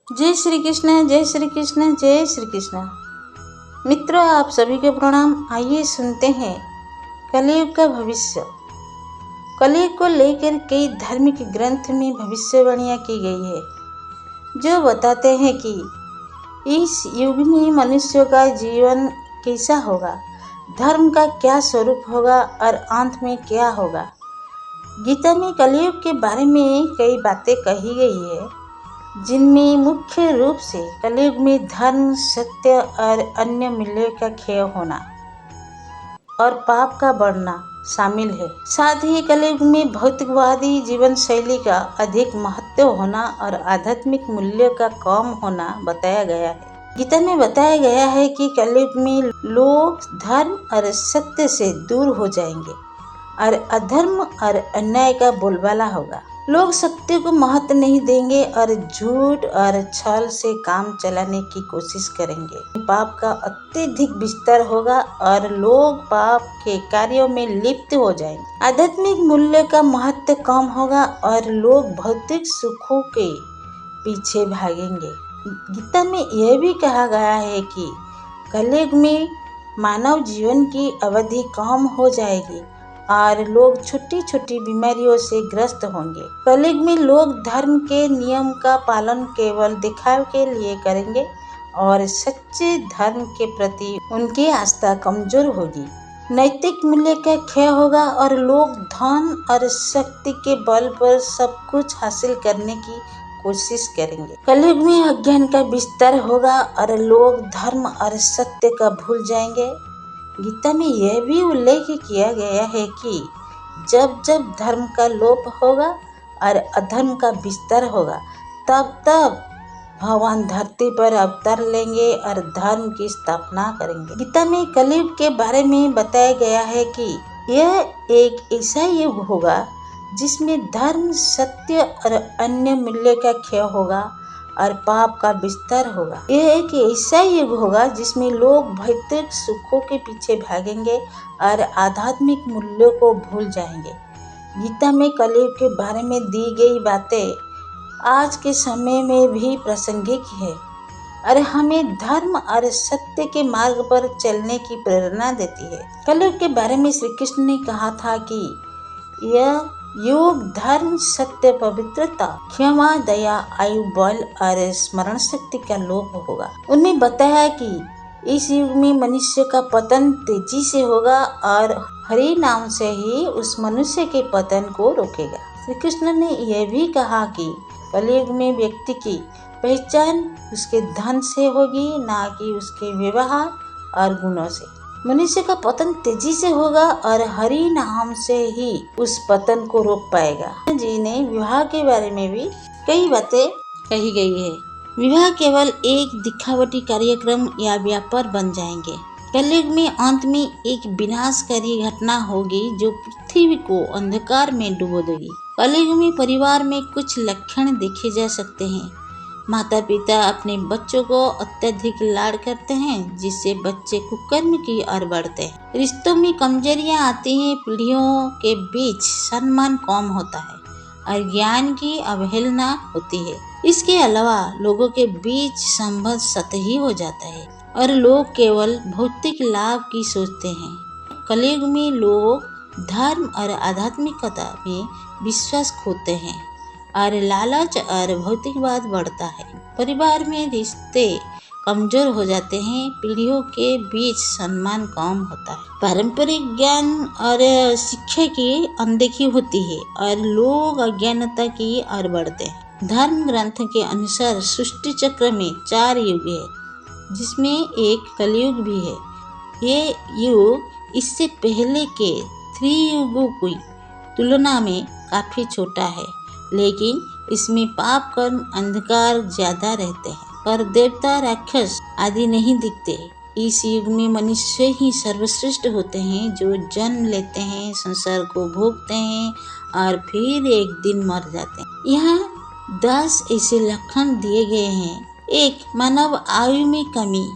जय श्री कृष्ण, जय श्री कृष्ण, जय श्री कृष्ण। मित्रों, आप सभी को प्रणाम। आइए सुनते हैं कलयुग का भविष्य। कलयुग को लेकर कई धार्मिक ग्रंथ में भविष्यवाणियाँ की गई है, जो बताते हैं कि इस युग में मनुष्यों का जीवन कैसा होगा, धर्म का क्या स्वरूप होगा और अंत में क्या होगा। गीता में कलयुग के बारे में कई बातें कही गई है, जिनमें मुख्य रूप से कलयुग में धर्म, सत्य और अन्य मूल्यों का क्षय होना और पाप का बढ़ना शामिल है। साथ ही कलयुग में भौतिकवादी जीवन शैली का अधिक महत्व होना और आध्यात्मिक मूल्यों का कम होना बताया गया है। गीता में बताया गया है कि कलयुग में लोग धर्म और सत्य से दूर हो जाएंगे और अधर्म और अन्याय का बोलबाला होगा। लोग सत्य को महत्व नहीं देंगे और झूठ और छल से काम चलाने की कोशिश करेंगे। पाप का अत्यधिक विस्तार होगा और लोग पाप के कार्यों में लिप्त हो जाएंगे। आध्यात्मिक मूल्य का महत्व कम होगा और लोग भौतिक सुखों के पीछे भागेंगे। गीता में यह भी कहा गया है कि कलयुग में मानव जीवन की अवधि कम हो जाएगी और लोग छोटी छोटी बीमारियों से ग्रस्त होंगे। कलयुग में लोग धर्म के नियम का पालन केवल दिखावे के लिए करेंगे और सच्चे धर्म के प्रति उनकी आस्था कमजोर होगी। नैतिक मूल्य का क्षय होगा और लोग धन और शक्ति के बल पर सब कुछ हासिल करने की कोशिश करेंगे। कलयुग में अज्ञान का विस्तार होगा और लोग धर्म और सत्य का भूल जाएंगे। गीता में यह भी उल्लेख किया गया है कि जब जब धर्म का लोप होगा और अधर्म का विस्तार होगा, तब तब भगवान धरती पर अवतार लेंगे और धर्म की स्थापना करेंगे। गीता में कलयुग के बारे में बताया गया है कि यह एक ऐसा युग होगा जिसमें धर्म, सत्य और अन्य मूल्य का क्षय होगा और पाप का विस्तार होगा। यह एक ऐसा युग होगा जिसमें लोग भौतिक सुखों के पीछे भागेंगे और आध्यात्मिक मूल्यों को भूल जाएंगे। गीता में कलयुग के बारे में दी गई बातें आज के समय में भी प्रासंगिक है और हमें धर्म और सत्य के मार्ग पर चलने की प्रेरणा देती है। कलयुग के बारे में श्री कृष्ण ने कहा था कि यह युग धर्म, सत्य, पवित्रता, क्षमा, दया, आयु, बल और स्मरण शक्ति का लोप होगा। उन्होंने बताया कि इस युग में मनुष्य का पतन तेजी से होगा और हरि नाम से ही उस मनुष्य के पतन को रोकेगा। श्री कृष्ण ने यह भी कहा कि कलयुग में व्यक्ति की पहचान उसके धन से होगी, ना कि उसके व्यवहार और गुणों से। मनुष्य का पतन तेजी से होगा और हरि नाम से ही उस पतन को रोक पाएगा। जी ने विवाह के बारे में भी कई बातें कही गई है। विवाह केवल एक दिखावटी कार्यक्रम या व्यापार बन जाएंगे। कलयुग में अंत में एक विनाशकारी घटना होगी जो पृथ्वी को अंधकार में डुबो देगी। कलयुग में परिवार में कुछ लक्षण देखे जा सकते हैं। माता पिता अपने बच्चों को अत्यधिक लाड करते हैं, जिससे बच्चे कुकर्म की ओर बढ़ते हैं। रिश्तों में कमजोरियां आती हैं, पीढ़ियों के बीच सम्मान कम होता है और ज्ञान की अवहेलना होती है। इसके अलावा लोगों के बीच संबंध सतही हो जाता है और लोग केवल भौतिक लाभ की सोचते हैं। कलयुग में लोग धर्म और आध्यात्मिकता में विश्वास खोते हैं और लालच और भौतिकवाद बढ़ता है। परिवार में रिश्ते कमजोर हो जाते हैं, पीढ़ियों के बीच सम्मान कम होता है। पारंपरिक ज्ञान और शिक्षा की अनदेखी होती है और लोग अज्ञानता की ओर बढ़ते हैं। धर्म ग्रंथ के अनुसार सृष्टि चक्र में 4 युग है, जिसमें एक कलयुग भी है। ये युग इससे पहले के 3 युगों की तुलना में काफी छोटा है, लेकिन इसमें पाप, कर्म, अंधकार ज्यादा रहते हैं और देवता, राक्षस आदि नहीं दिखते। इस युग में मनुष्य ही सर्वश्रेष्ठ होते हैं, जो जन्म लेते हैं, संसार को भोगते हैं और फिर एक दिन मर जाते हैं। यहाँ 10 ऐसे लक्षण दिए गए हैं। 1. मानव आयु में कमी।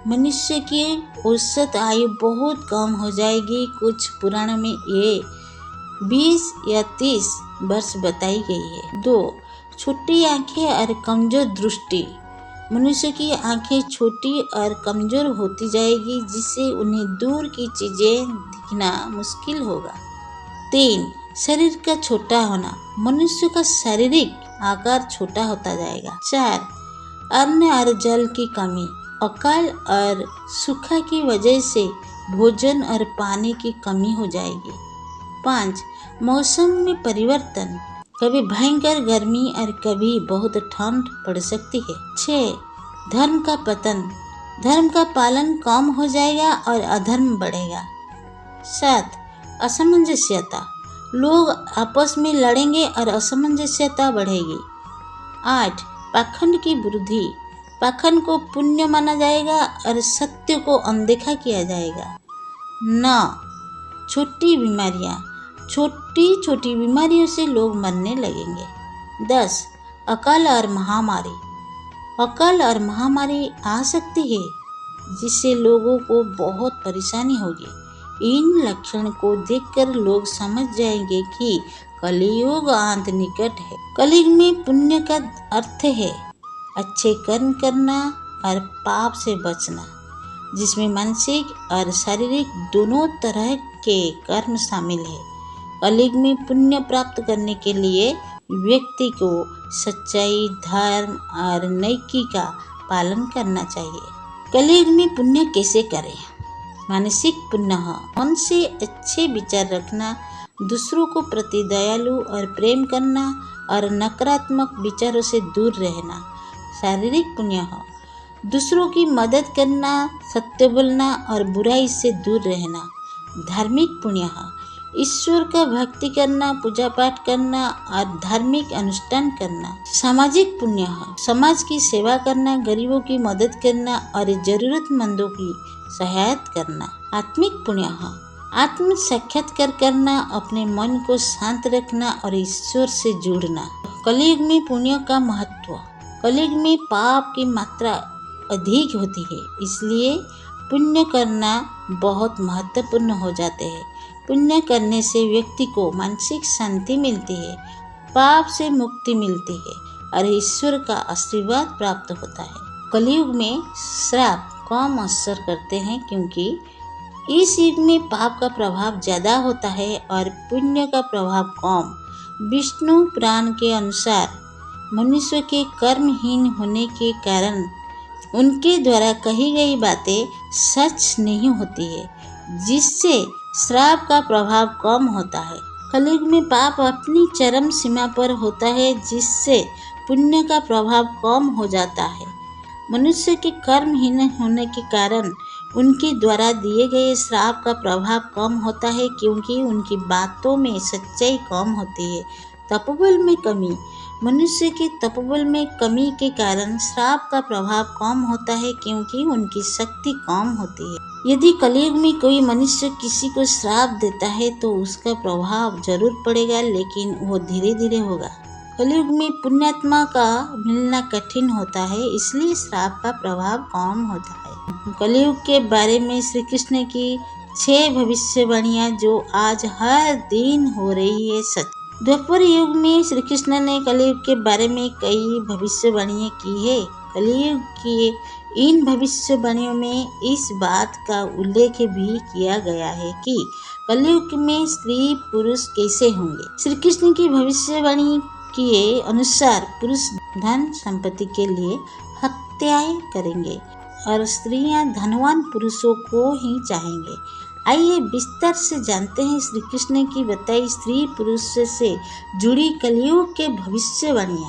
मनुष्य की औसत आयु बहुत कम हो जाएगी। कुछ पुराण में ये 20 या 30 वर्ष बताई गई है। 2. छोटी आंखें और कमजोर दृष्टि। मनुष्य की आंखें छोटी और कमजोर होती जाएगी, जिससे उन्हें दूर की चीजें दिखना मुश्किल होगा। 3. शरीर का छोटा होना। मनुष्य का शारीरिक आकार छोटा होता जाएगा। 4. अन्न और जल की कमी। अकाल और सूखा की वजह से भोजन और पानी की कमी हो जाएगी। 5. मौसम में परिवर्तन। कभी भयंकर गर्मी और कभी बहुत ठंड पड़ सकती है। 6. धर्म का पतन। धर्म का पालन कम हो जाएगा और अधर्म बढ़ेगा। 7. असमंजस्यता। लोग आपस में लड़ेंगे और असमंजस्यता बढ़ेगी। 8. पाखंड की वृद्धि। पाखंड को पुण्य माना जाएगा और सत्य को अनदेखा किया जाएगा। 9. छोटी बीमारियां। छोटी छोटी बीमारियों से लोग मरने लगेंगे। 10. अकाल और महामारी। अकाल और महामारी आ सकती है, जिससे लोगों को बहुत परेशानी होगी। इन लक्षण को देखकर लोग समझ जाएंगे कि कलियुग अंत निकट है। कलयुग में पुण्य का अर्थ है अच्छे कर्म करना और पाप से बचना, जिसमें मानसिक और शारीरिक दोनों तरह के कर्म शामिल है। कलयुग में पुण्य प्राप्त करने के लिए व्यक्ति को सच्चाई, धर्म और नैतिकी का पालन करना चाहिए। कलयुग में पुण्य कैसे करें? मानसिक पुण्य। मन से अच्छे विचार रखना, दूसरों को प्रति दयालु और प्रेम करना और नकारात्मक विचारों से दूर रहना। शारीरिक पुण्य। दूसरों की मदद करना, सत्य बोलना और बुराई से दूर रहना। धार्मिक पुण्य। ईश्वर का भक्ति करना, पूजा पाठ करना और धार्मिक अनुष्ठान करना। सामाजिक पुण्य। समाज की सेवा करना, गरीबों की मदद करना और जरूरतमंदों की सहायता करना। आत्मिक पुण्य। आत्म साक्षात्कार करना, अपने मन को शांत रखना और ईश्वर से जुड़ना। कलयुग में पुण्य का महत्व। कलयुग में पाप की मात्रा अधिक होती है, इसलिए पुण्य करना बहुत महत्वपूर्ण हो जाते हैं। पुण्य करने से व्यक्ति को मानसिक शांति मिलती है, पाप से मुक्ति मिलती है और ईश्वर का आशीर्वाद प्राप्त होता है। कलयुग में श्राप कम असर करते हैं, क्योंकि इस युग में पाप का प्रभाव ज़्यादा होता है और पुण्य का प्रभाव कम। विष्णु पुराण के अनुसार मनुष्य के कर्महीन होने के कारण उनके द्वारा कही गई बातें सच नहीं होती है, जिससे श्राप का प्रभाव कम होता है। कलयुग में पाप अपनी चरम सीमा पर होता है, जिससे पुण्य का प्रभाव कम हो जाता है। मनुष्य के कर्महीन होने के कारण उनके द्वारा दिए गए श्राप का प्रभाव कम होता है, क्योंकि उनकी बातों में सच्चाई कम होती है। तपोबल में कमी। मनुष्य के तपोबल में कमी के कारण श्राप का प्रभाव कम होता है, क्योंकि उनकी शक्ति कम होती है। यदि कलयुग में कोई मनुष्य किसी को श्राप देता है तो उसका प्रभाव जरूर पड़ेगा, लेकिन वो धीरे धीरे होगा। कलयुग में पुण्यात्मा का मिलना कठिन होता है, इसलिए श्राप का प्रभाव कम होता है। कलयुग के बारे में श्री कृष्ण की 6 भविष्यवाणियां जो आज हर दिन हो रही है सच। द्वापर युग में श्री कृष्ण ने कलयुग के बारे में कई भविष्यवाणियां की है। कलयुग की इन भविष्यवाणियों में इस बात का उल्लेख भी किया गया है कि कलयुग में स्त्री पुरुष कैसे होंगे। श्री कृष्ण की भविष्यवाणी के अनुसार पुरुष धन संपत्ति के लिए हत्याएं करेंगे और स्त्रियां धनवान पुरुषों को ही चाहेंगे। आइए विस्तार से जानते हैं श्री कृष्ण की बताई स्त्री पुरुष से जुड़ी कलयुग के भविष्यवाणियां।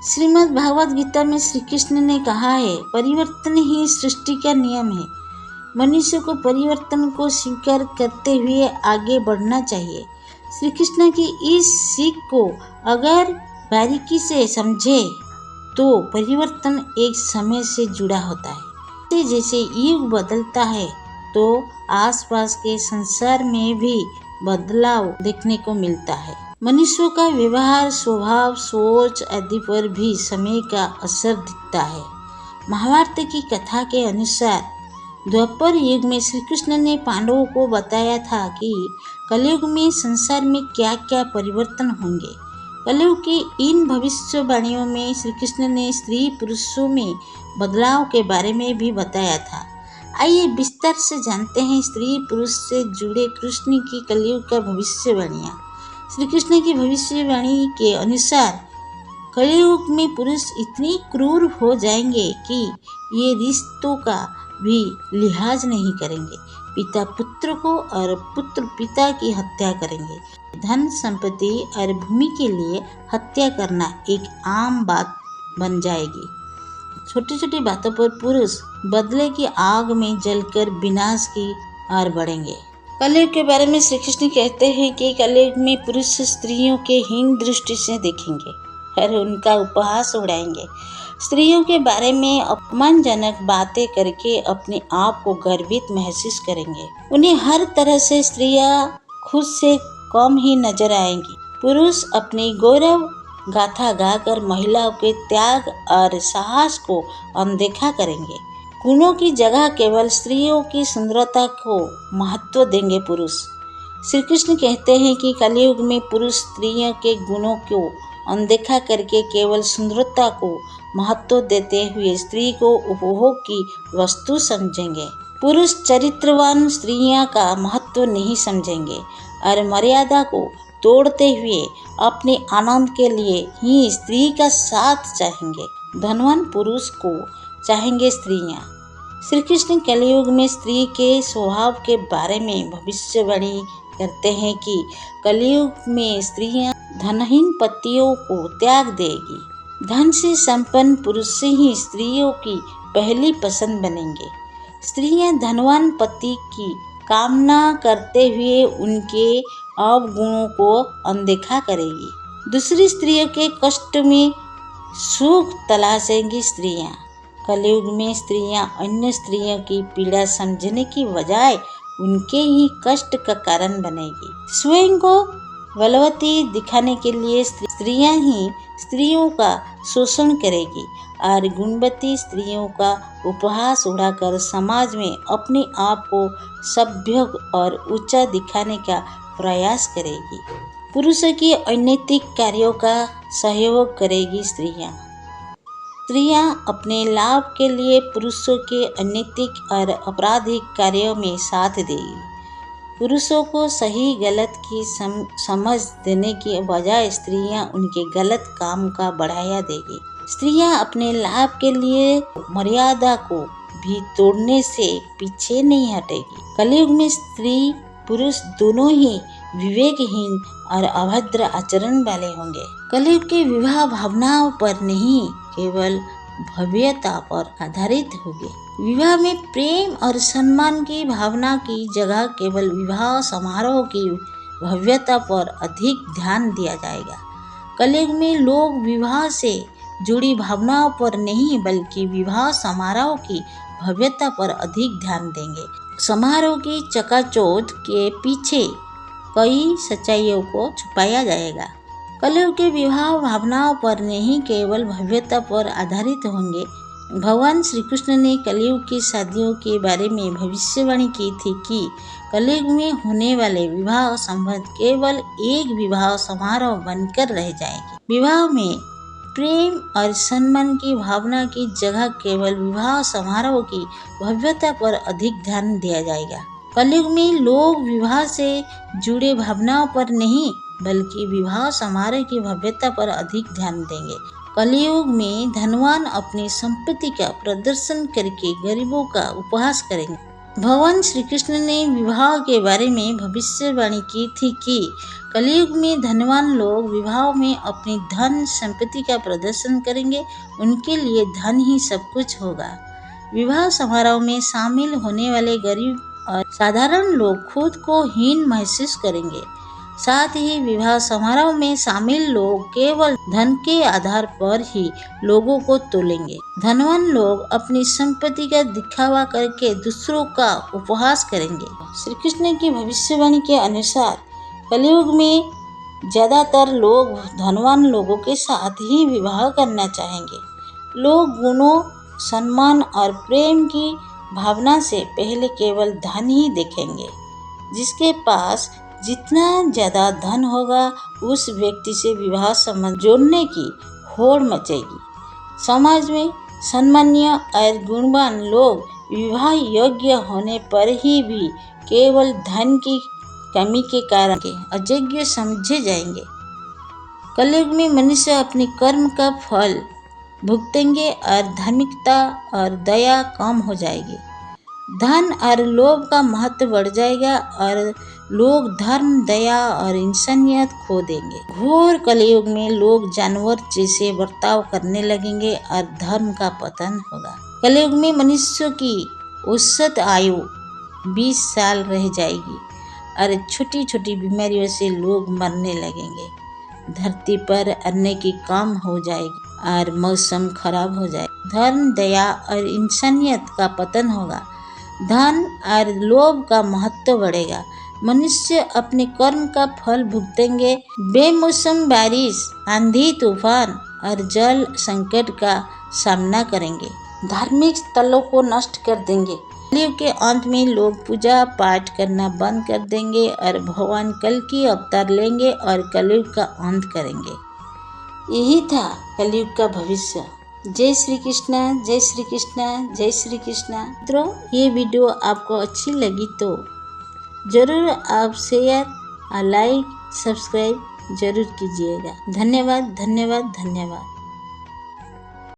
श्रीमद् भागवत गीता में श्री कृष्ण ने कहा है, परिवर्तन ही सृष्टि का नियम है। मनुष्य को परिवर्तन को स्वीकार करते हुए आगे बढ़ना चाहिए। श्री कृष्ण की इस सीख को अगर बारीकी से समझे तो परिवर्तन एक समय से जुड़ा होता है। जैसे युग बदलता है तो आसपास के संसार में भी बदलाव देखने को मिलता है। मनुष्यों का व्यवहार, स्वभाव, सोच आदि पर भी समय का असर दिखता है। महाभारत की कथा के अनुसार द्वापर युग में श्री कृष्ण ने पांडवों को बताया था कि कलयुग में संसार में क्या क्या परिवर्तन होंगे। कलयुग की इन भविष्यवाणियों में श्री कृष्ण ने स्त्री पुरुषों में बदलाव के बारे में भी बताया था। आइए विस्तार से जानते हैं स्त्री पुरुष से जुड़े कृष्ण की कलयुग का भविष्यवाणियाँ। श्री कृष्ण की भविष्यवाणी के अनुसार कलयुग में पुरुष इतने क्रूर हो जाएंगे कि ये रिश्तों का भी लिहाज नहीं करेंगे। पिता पुत्र को और पुत्र पिता की हत्या करेंगे। धन संपत्ति और भूमि के लिए हत्या करना एक आम बात बन जाएगी। छोटी छोटी बातों पर पुरुष बदले की आग में जलकर विनाश की ओर बढ़ेंगे। कलयुग के बारे में श्री कृष्ण कहते हैं कि कलयुग में पुरुष स्त्रियों के हीन दृष्टि से देखेंगे और उनका उपहास उड़ाएंगे। स्त्रियों के बारे में अपमानजनक बातें करके अपने आप को गर्वित महसूस करेंगे। उन्हें हर तरह से स्त्रियां खुद से कम ही नजर आएंगी। पुरुष अपनी गौरव गाथा गाकर महिलाओं के त्याग और साहस को अनदेखा करेंगे। गुणों की जगह केवल स्त्रियों की सुंदरता को महत्व देंगे पुरुष। श्री कृष्ण कहते हैं कि कलयुग में पुरुष स्त्रियों के गुणों को अनदेखा करके केवल सुंदरता को महत्व देते हुए स्त्री को उपभोग की वस्तु समझेंगे। पुरुष चरित्रवान स्त्रियों का महत्व नहीं समझेंगे और मर्यादा को तोड़ते हुए अपने आनंद के लिए ही स्त्री का साथ चाहेंगे। धनवान पुरुष को चाहेंगे स्त्रियां। श्री कृष्ण कलयुग में स्त्री के स्वभाव के बारे में भविष्यवाणी करते हैं कि कलयुग में स्त्रियां धनहीन पतियों को त्याग देगी। धन से संपन्न पुरुष ही स्त्रियों की पहली पसंद बनेंगे। स्त्रियां धनवान पति की कामना करते हुए उनके अवगुणों को अनदेखा करेगी। दूसरी स्त्रियों के कष्ट में सुख तलाशेंगी स्त्रियां। कलयुग में स्त्रियां अन्य स्त्रियों की पीड़ा समझने की बजाय उनके ही कष्ट का कारण बनेगी। स्वयं को बलवती दिखाने के लिए स्त्रियां ही स्त्रियों का शोषण करेगी और गुणवती स्त्रियों का उपहास उड़ाकर समाज में अपने आप को सभ्य और ऊंचा दिखाने का प्रयास करेगी। पुरुषों की अनैतिक कार्यों का सहयोग करेगी स्त्रियां। स्त्रियां अपने लाभ के लिए पुरुषों के अनैतिक और आपराधिक कार्यों में साथ देगी। पुरुषों को सही गलत की समझ देने के बजाय स्त्रियां उनके गलत काम का बढ़ावा देगी। स्त्रियां अपने लाभ के लिए मर्यादा को भी तोड़ने से पीछे नहीं हटेगी। कलयुग में स्त्री पुरुष दोनों ही विवेकहीन और अभद्र आचरण वाले होंगे। कलयुग के विवाह भावनाओं पर नहीं केवल भव्यता पर आधारित होंगे। विवाह में प्रेम और सम्मान की भावना की जगह केवल विवाह समारोह की भव्यता पर अधिक ध्यान दिया जाएगा। कलयुग में लोग विवाह से जुड़ी भावनाओं पर नहीं बल्कि विवाह समारोह की भव्यता पर अधिक ध्यान देंगे। समारोह की चकाचौंध के पीछे कई सच्चाइयों को छुपाया जाएगा। कलयुग के विवाह भावनाओं पर नहीं केवल भव्यता पर आधारित होंगे। भगवान श्री कृष्ण ने कलयुग की शादियों के बारे में भविष्यवाणी की थी कि कलयुग में होने वाले विवाह संबंध केवल एक विवाह समारोह बनकर रह जाएंगे। विवाह में प्रेम और सम्मान की भावना की जगह केवल विवाह समारोह की भव्यता पर अधिक ध्यान दिया जाएगा। कलयुग में लोग विवाह से जुड़े भावनाओं पर नहीं बल्कि विवाह समारोह की भव्यता पर अधिक ध्यान देंगे। कलयुग में धनवान अपनी संपत्ति का प्रदर्शन करके गरीबों का उपहास करेंगे। भगवान श्री कृष्ण ने विवाह के बारे में भविष्यवाणी की थी कि कलयुग में धनवान लोग विवाह में अपनी धन संपत्ति का प्रदर्शन करेंगे। उनके लिए धन ही सब कुछ होगा। विवाह समारोह में शामिल होने वाले गरीब और साधारण लोग खुद को हीन महसूस करेंगे। साथ ही विवाह समारोह में शामिल लोग केवल धन के आधार पर ही लोगों को तोलेंगे। धनवान लोग अपनी संपत्ति का दिखावा करके दूसरों का उपहास करेंगे। श्री कृष्ण की भविष्यवाणी के अनुसार कलयुग में ज्यादातर लोग धनवान लोगों के साथ ही विवाह करना चाहेंगे। लोग गुणों, सम्मान और प्रेम की भावना से पहले केवल धन ही देखेंगे। जिसके पास जितना ज़्यादा धन होगा उस व्यक्ति से विवाह संबंध जोड़ने की होड़ मचेगी। समाज में सम्मानीय और गुणवान लोग विवाह योग्य होने पर ही भी केवल धन की कमी के कारण के अयोग्य समझे जाएंगे। कलयुग में मनुष्य अपने कर्म का फल भुगतेंगे और धार्मिकता और दया कम हो जाएगी। धन और लोभ का महत्व बढ़ जाएगा और लोग धर्म, दया और इंसानियत खो देंगे। घोर कलयुग में लोग जानवर जैसे बर्ताव करने लगेंगे और धर्म का पतन होगा। कलयुग में मनुष्य की औसत आयु 20 साल रह जाएगी और छोटी छोटी बीमारियों से लोग मरने लगेंगे। धरती पर अन्न की कम हो जाएगी और मौसम खराब हो जाएगा। धर्म, दया और इंसानियत का पतन होगा। धन और लोभ का महत्व बढ़ेगा। मनुष्य अपने कर्म का फल भुगतेंगे। बेमौसम बारिश, आंधी, तूफान और जल संकट का सामना करेंगे। धार्मिक स्थलों को नष्ट कर देंगे। कलयुग के अंत में लोग पूजा पाठ करना बंद कर देंगे और भगवान कल की अवतार लेंगे और कलयुग का अंत करेंगे। यही था कलयुग का भविष्य। जय श्री कृष्णा, जय श्री कृष्णा, जय श्री कृष्णा। मित्रों, ये वीडियो आपको अच्छी लगी तो ज़रूर आप शेयर और लाइक, सब्सक्राइब जरूर कीजिएगा। धन्यवाद, धन्यवाद, धन्यवाद।